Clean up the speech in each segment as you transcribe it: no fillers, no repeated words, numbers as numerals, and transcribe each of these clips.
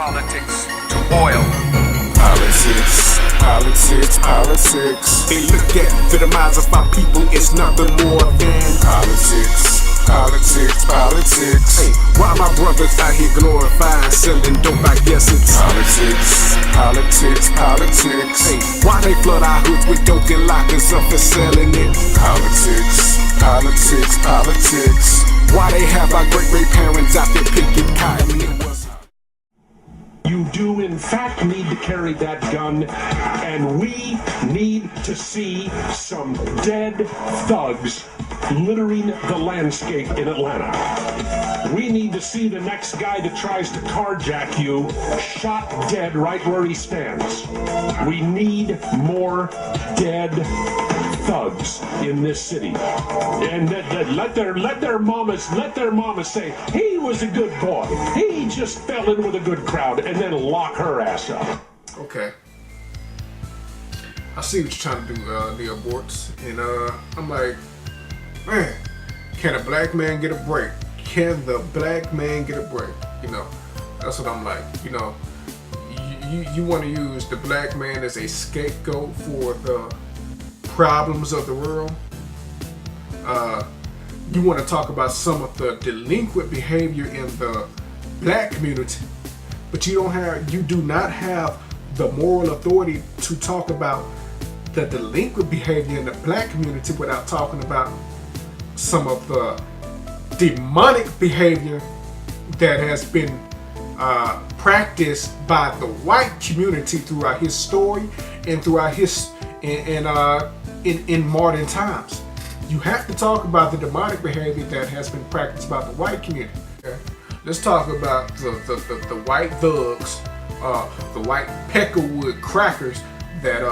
politics to oil. Politics, politics, politics. They look at the demise of our people, it's nothing more than Politics, politics, politics. Hey, why my brothers out here glorifying selling dope? I guess it's Politics, politics, politics. Hey, why they flood our hoods with dope and lock us up for selling it? Politics, politics, politics. Why they have our great parents out there picking cotton? You do in fact need to carry that gun, and we need to see some dead thugs littering the landscape in Atlanta. We need to see the next guy that tries to carjack you shot dead right where he stands. We need more dead thugs in this city, and let their mamas say he was a good boy, he just fell in with a good crowd, and then lock her ass up. Okay, I see what you're trying to do, Neal Boortz, and I'm like, man, can a black man get a break? Can the black man get a break? You know, that's what I'm like. You know, you want to use the black man as a scapegoat for the problems of the world. You want to talk about some of the delinquent behavior in the black community, but you do not have the moral authority to talk about the delinquent behavior in the black community without talking about some of the demonic behavior that has been practiced by the white community throughout his story and throughout his in modern times. You have to talk about the demonic behavior that has been practiced by the white community. Okay? Let's talk about the white thugs, the white peckerwood crackers that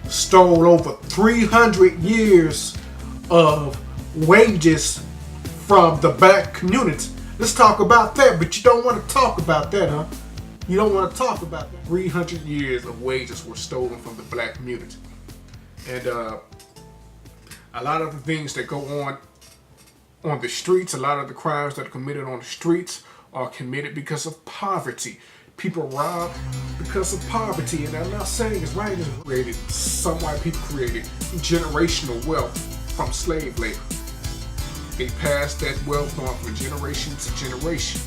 stole over 300 years of wages from the black community. Let's talk about that, but you don't want to talk about that, huh? You don't want to talk about that. 300 years of wages were stolen from the black community. And a lot of the things that go on the streets, a lot of the crimes that are committed on the streets are committed because of poverty. People rob because of poverty, and I'm not saying it's right. Some white people created generational wealth from slave labor. They passed that wealth on from generation to generation.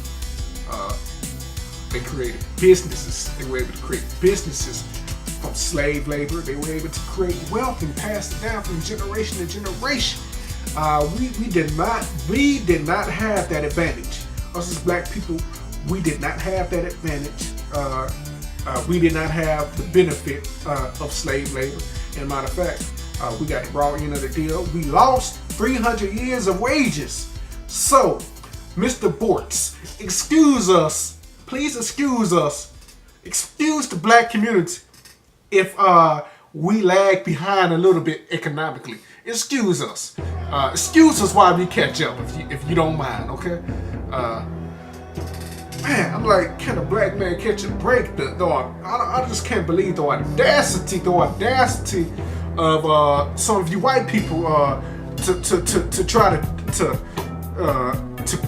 They created businesses. They were able to create businesses from slave labor. They were able to create wealth and pass it down from generation to generation. We did not have that advantage. Us as black people, we did not have that advantage. We did not have the benefit of slave labor. And matter of fact, we got the raw end of the deal. We lost 300 years of wages. So, Mr. Boortz, excuse us. Please excuse us. Excuse the black community if we lag behind a little bit economically. Excuse us. Excuse us while we catch up, if you don't mind, okay? Man, I'm like, can a black man catch a break? I just can't believe the audacity of some of you white people to try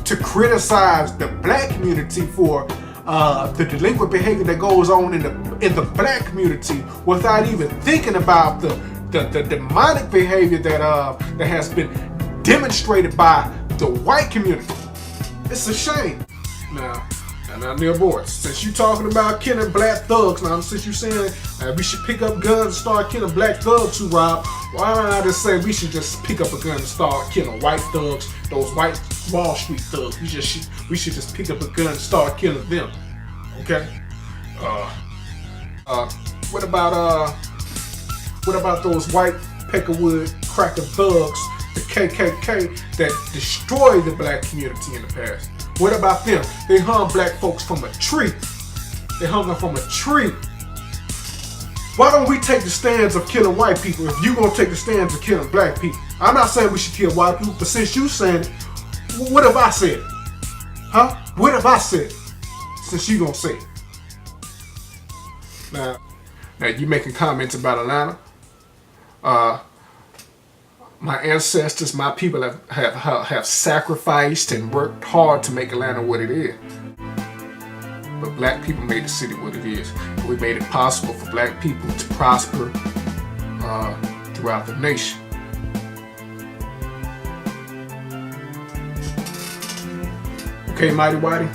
to criticize the black community for the delinquent behavior that goes on in the black community without even thinking about the demonic behavior that has been demonstrated by the white community. It's a shame. Now, Neal Boortz, since you talking about killing black thugs, now since you saying we should pick up guns and start killing black thugs who rob, why don't I just say we should just pick up a gun and start killing white thugs, those white Wall Street thugs? We should just pick up a gun and start killing them. Okay? What about those white peckerwood cracker thugs, the KKK, that destroyed the black community in the past? What about them? They hung black folks from a tree. They hung them from a tree. Why don't we take the stands of killing white people if you gonna take the stands of killing black people? I'm not saying we should kill white people, but since you saying it, what have I said? Huh? What have I said? Since you gonna say it. Now you making comments about Atlanta. My ancestors, my people have sacrificed and worked hard to make Atlanta what it is. but black people made the city what it is. We made it possible for black people to prosper throughout the nation. Okay, Mighty Whitey,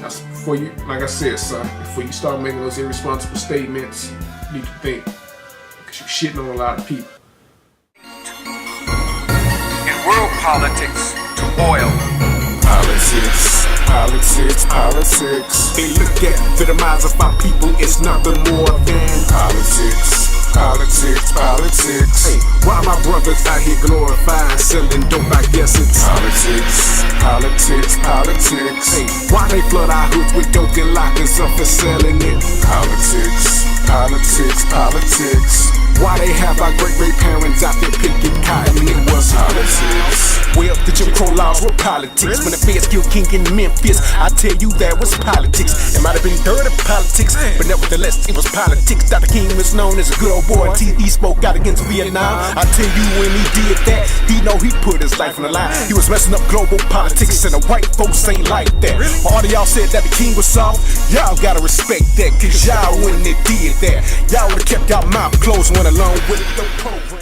that's before you, like I said, son, before you start making those irresponsible statements, you need to think, because you're shitting on a lot of people. In world politics, to oil. Politics, politics, politics. They look at the demise of our people, it's nothing more than Politics, politics, politics. Hey, why my brothers out here glorifying selling dope? I guess it's Politics, politics, politics. Hey, why they flood our hoods with dope and lock us up for selling it? Politics, politics, politics. Why they have our great parents out there picking cotton? It was Politics. Well, the Jim Crow laws were politics. When the feds killed King in Memphis, I tell you that was politics. It might have been dirty politics, but nevertheless it was politics. Dr. King was known as a good old boy. TV spoke out against Vietnam. I tell you, when he did that, he know he put his life on the line. He was messing up global politics, and the white folks ain't like that. All of y'all said that the king was soft. Y'all gotta respect that, cause y'all, when they did that, y'all would've kept y'all mouth closed, went along with the program.